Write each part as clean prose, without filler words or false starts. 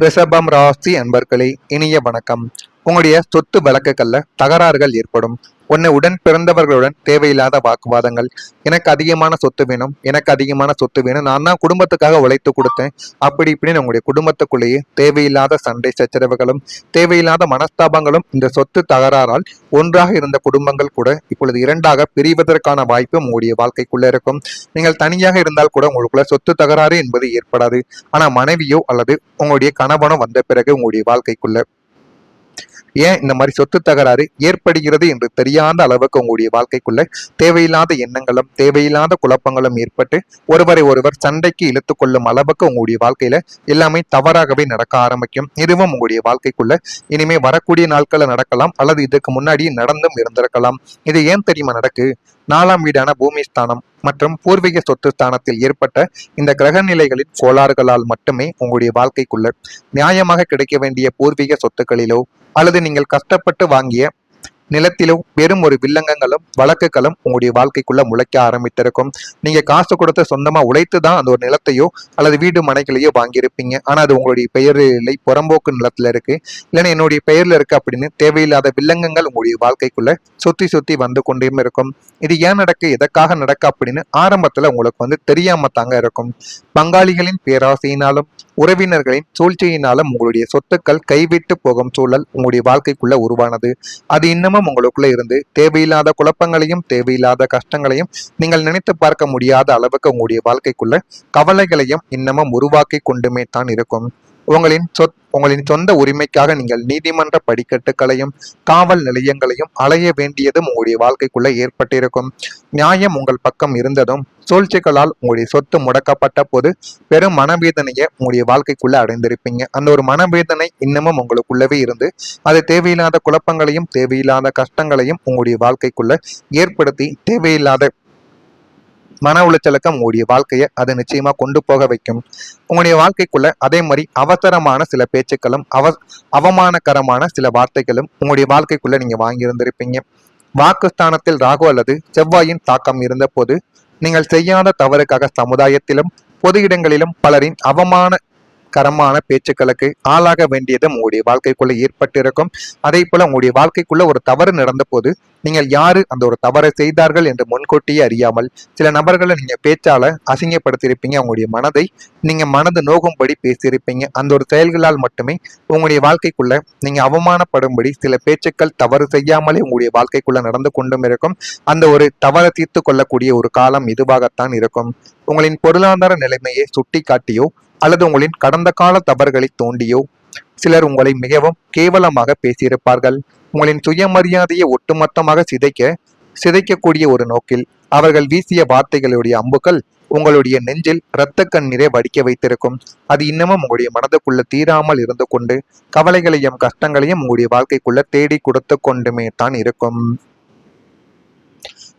ரிஷபம் ராசி அன்பர்களே, இனிய வணக்கம். உங்களுடைய சொத்து வழக்குகள்ல தகராறுகள் ஏற்படும். உடன் பிறந்தவர்களுடன் தேவையில்லாத வாக்குவாதங்கள். எனக்கு அதிகமான சொத்து வேணும், எனக்கு அதிகமான சொத்து வேணும், நான் தான் குடும்பத்துக்காக உழைத்து கொடுத்தேன், அப்படி இப்படின்னு உங்களுடைய குடும்பத்துக்குள்ளேயே தேவையில்லாத சண்டை சச்சரவுகளும் தேவையில்லாத மனஸ்தாபங்களும் இந்த சொத்து தகராறால் ஒன்றாக இருந்த குடும்பங்கள் கூட இப்பொழுது இரண்டாக பிரிவதற்கான வாய்ப்பு உங்களுடைய வாழ்க்கைக்குள்ள இருக்கும். நீங்கள் தனியாக இருந்தால் கூட உங்களுக்குள்ள சொத்து தகராறு என்பது ஏற்படாது. ஆனா மனைவியோ அல்லது உங்களுடைய கணவனோ வந்த பிறகு உங்களுடைய வாழ்க்கைக்குள்ள ஏன் இந்த மாதிரி சொத்து தகராறு ஏற்படுகிறது என்று தெரியாத அளவுக்கு உங்களுடைய வாழ்க்கைக்குள்ள தேவையில்லாத எண்ணங்களும் தேவையில்லாத குழப்பங்களும் ஏற்பட்டு ஒருவர் சண்டைக்கு இழுத்து கொள்ளும் அளவுக்கு உங்களுடைய வாழ்க்கையில எல்லாமே தவறாகவே நடக்க ஆரம்பிக்கும். இதுவும் உங்களுடைய வாழ்க்கைக்குள்ள இனிமே வரக்கூடிய நாட்கள்ல நடக்கலாம் அல்லது இதுக்கு முன்னாடி நடந்தும் இருந்திருக்கலாம். இது ஏன் தெரியுமா நடக்கு? 4ஆம் வீடான பூமி ஸ்தானம் மற்றும் பூர்வீக சொத்து ஸ்தானத்தில் ஏற்பட்ட இந்த கிரக நிலைகளின் கோளாறுகளால் மட்டுமே உங்களுடைய வாழ்க்கைக்குள்ள நியாயமாக கிடைக்க வேண்டிய பூர்வீக சொத்துக்களிலோ அல்லது நீங்கள் கஷ்டப்பட்டு வாங்கிய நிலத்திலும் வெறும் ஒரு வில்லங்கங்களும் வழக்குகளும் உங்களுடைய வாழ்க்கைக்குள்ள முளைக்க ஆரம்பித்திருக்கும். நீங்க காசு கொடுத்து சொந்தமா உழைத்து தான் அந்த ஒரு நிலத்தையோ அல்லது வீடு மனைகளையோ வாங்கியிருப்பீங்க. ஆனா அது உங்களுடைய பெயரில் இல்லை, புறம்போக்கு நிலத்துல இருக்கு, இல்லைன்னா என்னுடைய பெயர்ல இருக்கு அப்படின்னு தேவையில்லாத வில்லங்கங்கள் உங்களுடைய வாழ்க்கைக்குள்ள சுத்தி சுத்தி வந்து கொண்டே இருக்கும். இது ஏன் நடக்கு, எதற்காக நடக்க அப்படின்னு ஆரம்பத்துல உங்களுக்கு தெரியாம தாங்க இருக்கும். பங்காளிகளின் பேராசையினாலும் உறவினர்களின் சூழ்ச்சியினாலும் உங்களுடைய சொத்துக்கள் கைவிட்டு போகும் சூழல் உங்களுடைய வாழ்க்கைக்குள்ள உருவானது. அது இன்னமும் உங்களுக்குள்ள இருந்து தேவையில்லாத குழப்பங்களையும் தேவையில்லாத கஷ்டங்களையும் நீங்கள் நினைத்து பார்க்க முடியாத அளவுக்கு உங்களுடைய வாழ்க்கைக்குள்ள கவலைகளையும் இன்னமும் உருவாக்கி கொண்டுமே தான் இருக்கும். உங்களின் சொந்த உரிமைக்காக நீங்கள் நீதிமன்ற படிக்கட்டுகளையும் காவல் நிலையங்களையும் அலைய வேண்டியதும் உங்களுடைய வாழ்க்கைக்குள்ள ஏற்பட்டிருக்கும். நியாயம் உங்கள் பக்கம் இருந்ததும் சூழ்ச்சிகளால் உங்களுடைய சொத்து முடக்கப்பட்ட போது பெரும் மனவேதனையை உங்களுடைய வாழ்க்கைக்குள்ள அடைந்திருப்பீங்க. அந்த ஒரு மனவேதனை இன்னமும் உங்களுக்குள்ளவே இருந்து அது தேவையில்லாத குழப்பங்களையும் தேவையில்லாத கஷ்டங்களையும் உங்களுடைய வாழ்க்கைக்குள்ள ஏற்படுத்தி தேவையில்லாத மன உளைச்சலுக்கு உங்களுடைய வாழ்க்கையை அது நிச்சயமா கொண்டு போக வைக்கும். உங்களுடைய வாழ்க்கைக்குள்ள அதே மாதிரி அவசரமான சில பேச்சுக்களும் அவமானகரமான சில வார்த்தைகளும் உங்களுடைய வாழ்க்கைக்குள்ள நீங்க வாங்கியிருந்திருப்பீங்க. வாக்குஸ்தானத்தில் ராகு அல்லது செவ்வாயின் தாக்கம் இருந்த போது நீங்கள் செய்யாத தவறுக்காக சமுதாயத்திலும் பொது இடங்களிலும் பலரின் அவமானகரமான பேச்சுக்களுக்கு ஆளாக வேண்டியதும் உங்களுடைய வாழ்க்கைக்குள்ள ஏற்பட்டிருக்கும். அதே போல உங்களுடைய வாழ்க்கைக்குள்ள ஒரு தவறு நடந்த போது நீங்கள் யாரு அந்த ஒரு தவறை செய்தார்கள் என்று முன்கூட்டியே அறியாமல் சில நபர்களை நீங்க பேச்சால அசிங்கப்படுத்தியிருப்பீங்க. உங்களுடைய மனதை நீங்க மனது நோகும்படி பேசியிருப்பீங்க. அந்த ஒரு செயல்களால் மட்டுமே உங்களுடைய வாழ்க்கைக்குள்ள நீங்க அவமானப்படும்படி சில பேச்சுக்கள் தவறு செய்யாமலே உங்களுடைய வாழ்க்கைக்குள்ள நடந்து கொண்டும் இருக்கும். அந்த ஒரு தவறை தீர்த்து கொள்ளக்கூடிய ஒரு காலம் இதுவாகத்தான் இருக்கும். உங்களின் பொருளாதார நிலைமையை சுட்டி காட்டியோ அல்லது உங்களின் கடந்த கால தவறுகளை தோண்டியோ சிலர் உங்களை மிகவும் கேவலமாக பேசியிருப்பார்கள். உங்களின் சுயமரியாதையை ஒட்டுமொத்தமாக சிதைக்கக்கூடிய ஒரு நோக்கில் அவர்கள் வீசிய வார்த்தைகளுடைய அம்புகள் உங்களுடைய நெஞ்சில் இரத்த கண்ணீரை வடிக்க வைத்திருக்கும். அது இன்னமும் உங்களுடைய மனதுக்குள்ள தீராமல் இருந்து கொண்டு கவலைகளையும் கஷ்டங்களையும் உங்களுடைய வாழ்க்கைக்குள்ள தேடி கொடுத்து கொண்டுமே தான் இருக்கும்.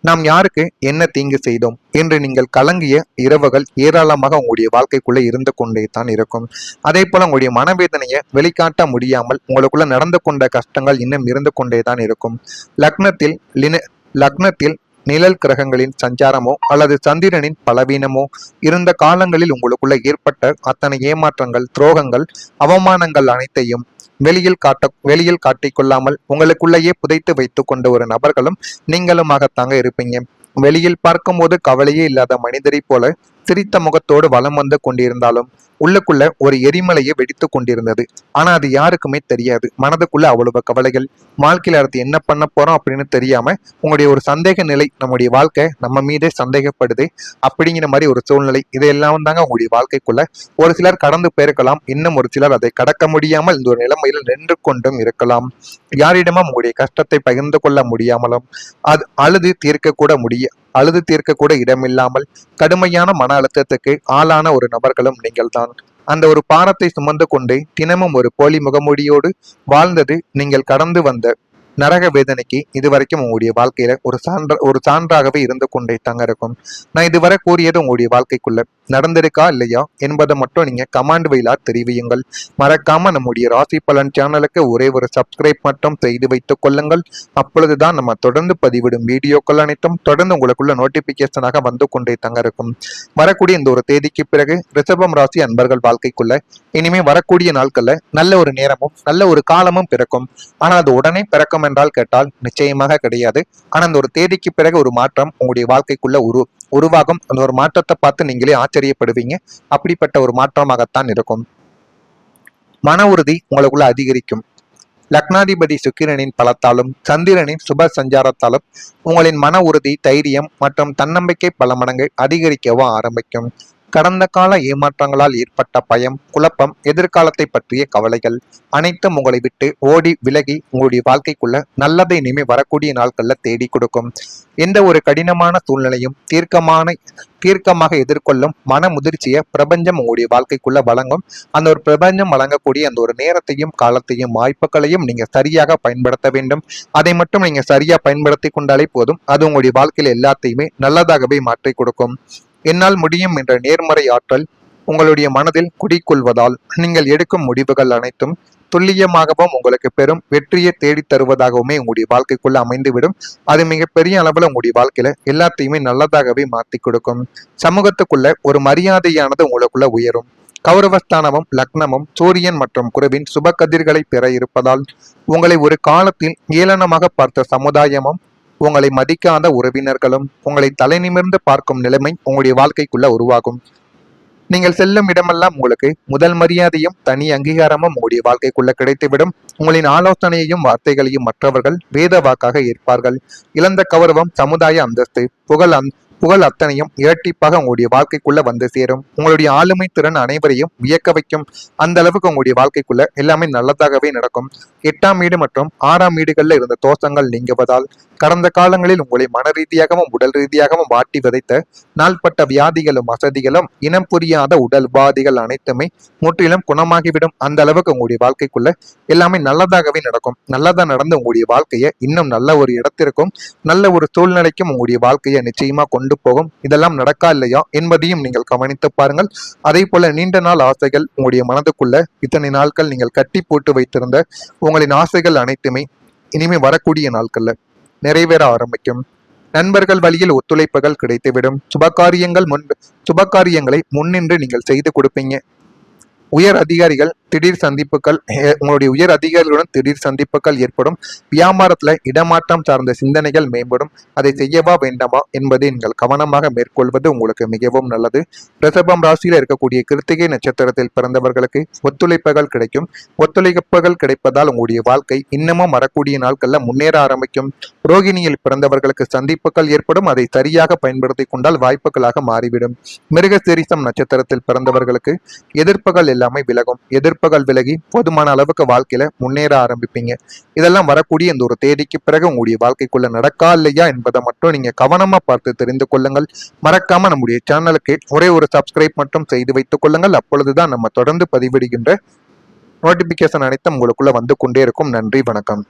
நாம் யாருக்கு என்ன தீங்கு செய்தோம் என்று நீங்கள் கலங்கிய இரவுகள் ஏராளமாக உங்களுடைய வாழ்க்கைக்குள்ள இருந்து கொண்டே தான் இருக்கும். அதே போல உங்களுடைய மனவேதனையை வெளிக்காட்ட முடியாமல் உங்களுக்குள்ள நடந்து கொண்ட கஷ்டங்கள் இன்னும் இருந்து கொண்டே தான் இருக்கும். லக்னத்தில் நிழல் கிரகங்களின் சஞ்சாரமோ அல்லது சந்திரனின் பலவீனமோ இருந்த காலங்களில் உங்களுக்குள்ள ஏற்பட்ட அத்தனை ஏமாற்றங்கள், துரோகங்கள், அவமானங்கள் அனைத்தையும் வெளியில் காட்டிக்கொள்ளாமல் உங்களுக்குள்ளேயே புதைத்து வைத்து கொண்ட ஒரு நபர்களும் நீங்களுமாகத்தாங்க இருப்பீங்க. வெளியில் பார்க்கும்போது கவலையே இல்லாத மனிதரை போல சிரித்த முகத்தோடு வலம் வந்து கொண்டிருந்தாலும் உள்ளுக்குள்ள ஒரு எரிமலையை வெடித்து கொண்டிருந்தது. ஆனா அது யாருக்குமே தெரியாது. மனதுக்குள்ள அவ்வளவு கவலைகள், வாழ்க்கையில அடுத்து என்ன பண்ண போறோம் அப்படின்னு தெரியாம உங்களுடைய ஒரு சந்தேக நிலை, நம்முடைய வாழ்க்கை நம்ம மீதே சந்தேகப்படுது அப்படிங்கிற மாதிரி ஒரு சூழ்நிலை, இதையெல்லாம் தாங்க உங்களுடைய வாழ்க்கைக்குள்ள ஒரு சிலர் கடந்து போயிருக்கலாம். இன்னும் ஒரு சிலர் அதை கடக்க முடியாமல் இந்த ஒரு நிலைமையில நின்று கொண்டும் இருக்கலாம். யாரிடமும் உங்களுடைய கஷ்டத்தை பகிர்ந்து கொள்ள முடியாமலும் அழுது தீர்க்க கூட இடமில்லாமல் கடுமையான மன அழுத்தத்துக்கு ஆளான ஒரு நபர்களும் நீங்கள் தான். அந்த ஒரு பாரத்தை சுமந்து கொண்டு தினமும் ஒரு போலி முகமூடியோடு வாழ்ந்தது நீங்கள் கடந்து வந்த நரக வேதனைக்கு இதுவரைக்கும் உங்களுடைய வாழ்க்கையில ஒரு சான்றாகவே இருந்து கொண்டே தாங்க இருக்கும். நான் இதுவரை கூறியது உங்களுடைய வாழ்க்கைக்குள்ள நடந்திருக்கா இல்லையா என்பதை மட்டும் நீங்க கமாண்ட் வயிலா தெரிவியுங்கள். மறக்காம நம்முடைய ராசி பலன் சேனலுக்கு ஒரே ஒரு சப்ஸ்கிரைப் மட்டும் செய்து வைத்துக் கொள்ளுங்கள். அப்பொழுதுதான் நம்ம தொடர்ந்து பதிவிடும் வீடியோக்கள் அனைத்தும் தொடர்ந்து உங்களுக்குள்ள நோட்டிபிகேஷனாக வந்து கொண்டே தாங்க இருக்கும். வரக்கூடிய இந்த ஒரு தேதிக்கு பிறகு ரிஷபம் ராசி அன்பர்கள் வாழ்க்கைக்குள்ள இனிமே வரக்கூடிய நாட்கள்ல நல்ல ஒரு நேரமும் நல்ல ஒரு காலமும் பிறக்கும். ஆனா அது உடனே பிறக்கும் என்றால் கேட்டால் நிச்சயமாக கிடையாது. ஆனா அந்த ஒரு தேதிக்கு பிறகு ஒரு மாற்றம் உங்களுடைய வாழ்க்கைக்குள்ள உருவாகும். அந்த ஒரு மாற்றத்தை பார்த்து நீங்களே ஆச்சரியப்படுவீங்க. அப்படிப்பட்ட ஒரு மாற்றமாகத்தான் இருக்கும். மன உறுதி உங்களுக்குள்ள அதிகரிக்கும். லக்னாதிபதி சுக்கிரனின் பலத்தாலும் சந்திரனின் சுப சஞ்சாரத்தாலும் உங்களின் மன உறுதி, தைரியம் மற்றும் தன்னம்பிக்கை பல மடங்கு அதிகரிக்கவும் ஆரம்பிக்கும். கடந்த கால ஏமாற்றங்களால் ஏற்பட்ட பயம், குழப்பம், எதிர்காலத்தை பற்றிய கவலைகள் அனைத்தும் உங்களை விட்டு ஓடி விலகி உங்களுடைய வாழ்க்கைக்குள்ள நல்லதை இனிமே வரக்கூடிய நாட்கள்ல தேடி கொடுக்கும். எந்த ஒரு கடினமான சூழ்நிலையும் தீர்க்கமாக எதிர்கொள்ளும் மன முதிர்ச்சியை பிரபஞ்சம் உங்களுடைய வாழ்க்கைக்குள்ள வழங்கும். அந்த ஒரு பிரபஞ்சம் வழங்கக்கூடிய அந்த ஒரு நேரத்தையும் காலத்தையும் வாய்ப்புகளையும் நீங்க சரியாக பயன்படுத்த வேண்டும். அதை மட்டும் நீங்க சரியா பயன்படுத்தி கொண்டாலே போதும். அது உங்களுடைய வாழ்க்கையில எல்லாத்தையுமே நல்லதாகவே மாற்றி கொடுக்கும். என்னால் முடியும் என்ற நேர்மறை ஆற்றல் உங்களுடைய மனதில் குடிக்கொள்வதால் நீங்கள் எடுக்கும் முடிவுகள் அனைத்தும் துல்லியமாகவும் உங்களுக்கு பெரும் வெற்றியை தேடித் தருவதாகவுமே உங்களுடைய வாழ்க்கைக்குள்ள அமைந்துவிடும். அது மிகப்பெரிய அளவுல உங்களுடைய வாழ்க்கையில எல்லாத்தையுமே நல்லதாகவே மாற்றி கொடுக்கும். சமூகத்துக்குள்ள ஒரு மரியாதையானது உங்களுக்குள்ள உயரும். கௌரவஸ்தானமும் லக்னமும் சூரியன் மற்றும் குருவின் சுப கதிர்களை பெற இருப்பதால் உங்களை ஒரு காலத்தில் ஏளனமாக பார்த்த சமுதாயமும் உங்களை மதிக்காத உறவினர்களும் உங்களை தலை நிமிர்ந்து பார்க்கும் நிலைமை உங்களுடைய வாழ்க்கைக்குள்ள உருவாகும். நீங்கள் செல்லும் இடமெல்லாம் உங்களுக்கு முதல் மரியாதையும் தனி அங்கீகாரமும் உங்களுடைய வாழ்க்கைக்குள்ள கிடைத்துவிடும். உங்களின் ஆலோசனையையும் வார்த்தைகளையும் மற்றவர்கள் வேத வாக்காக ஏற்பார்கள். இழந்த கௌரவம், சமுதாய அந்தஸ்து, புகழ் அத்தனையும் இரட்டிப்பாக உங்களுடைய வாழ்க்கைக்குள்ள வந்து சேரும். உங்களுடைய ஆளுமை திறன் அனைவரையும் வியக்க வைக்கும். அந்த அளவுக்கு உங்களுடைய வாழ்க்கைக்குள்ள எல்லாமே நல்லதாகவே நடக்கும். 8ஆம் வீடு மற்றும் 6ஆம் வீடுகள்ல இருந்த தோஷங்கள் நீங்குவதால் கடந்த காலங்களில் உங்களை மன ரீதியாகவும் உடல் ரீதியாகவும் வாட்டி விதைத்த நாள்பட்ட வியாதிகளும் வசதிகளும் இனம் புரியாத உடல் உபாதிகள் அனைத்துமே முற்றிலும் குணமாகிவிடும். அந்த அளவுக்கு உங்களுடைய வாழ்க்கைக்குள்ள எல்லாமே நல்லதாகவே நடக்கும். நல்லதா நடந்து உங்களுடைய வாழ்க்கையை இன்னும் நல்ல ஒரு இடத்திற்கும் நல்ல ஒரு சூழ்நிலைக்கும் உங்களுடைய வாழ்க்கையை நிச்சயமா கொண்டு போகும். இதெல்லாம் நடக்கா இல்லையா என்பதையும் நீங்கள் கவனித்து பாருங்கள். அதே போல நீண்ட நாள் ஆசைகள் உங்களுடைய மனதுக்குள்ள இத்தனை நாட்கள் நீங்கள் கட்டி போட்டு வைத்திருந்த உங்களின் ஆசைகள் அனைத்துமே இனிமே வரக்கூடிய நாட்கள்ல நிறைவேற ஆரம்பிக்கும். நண்பர்கள் வழியில் ஒத்துழைப்புகள் கிடைத்துவிடும். சுபகாரியங்களை முன்னின்று நீங்கள் செய்து கொடுப்பீங்க. உயர் அதிகாரிகள் திடீர் சந்திப்புகள் உங்களுடைய உயர் அதிகாரிகளுடன் திடீர் சந்திப்புகள் ஏற்படும். வியாபாரத்துல இடமாற்றம் சார்ந்த சிந்தனைகள் மேம்படும். அதை செய்யவா வேண்டாமா என்பதை நீங்கள் கவனமாக மேற்கொள்வது உங்களுக்கு மிகவும் நல்லது. ரிஷபம் ராசியில இருக்கக்கூடிய கிருத்திகை நட்சத்திரத்தில் பிறந்தவர்களுக்கு ஒத்துழைப்புகள் கிடைக்கும். ஒத்துழைப்புகள் கிடைப்பதால் உங்களுடைய வாழ்க்கை இன்னமும் வரக்கூடிய நாட்கள்ல முன்னேற ஆரம்பிக்கும். ரோகிணியில் பிறந்தவர்களுக்கு சந்திப்புகள் ஏற்படும். அதை சரியாக பயன்படுத்தி கொண்டால் வாய்ப்புகளாக மாறிவிடும். மிருகசீரிசம் நட்சத்திரத்தில் பிறந்தவர்களுக்கு எதிர்ப்புகள் எல்லாமே விலகும். எதிர்ப்புகள் விலகி போதுமான அளவுக்கு வாழ்க்கையில முன்னேற ஆரம்பிப்பீங்க. இதெல்லாம் வரக்கூடிய இந்த ஒரு தேதிக்கு பிறகு உங்களுடைய வாழ்க்கைக்குள்ள நடக்கா இல்லையா என்பதை மட்டும் நீங்க கவனமா பார்த்து தெரிந்து கொள்ளுங்கள். மறக்காம நம்முடைய சேனலுக்கு ஒரே ஒரு சப்ஸ்கிரைப் மட்டும் செய்து வைத்துக் கொள்ளுங்கள். அப்பொழுதுதான் நம்ம தொடர்ந்து பதிவிடுகின்ற நோட்டிபிகேஷன் அனைத்தும் உங்களுக்குள்ள வந்து கொண்டே இருக்கும். நன்றி, வணக்கம்.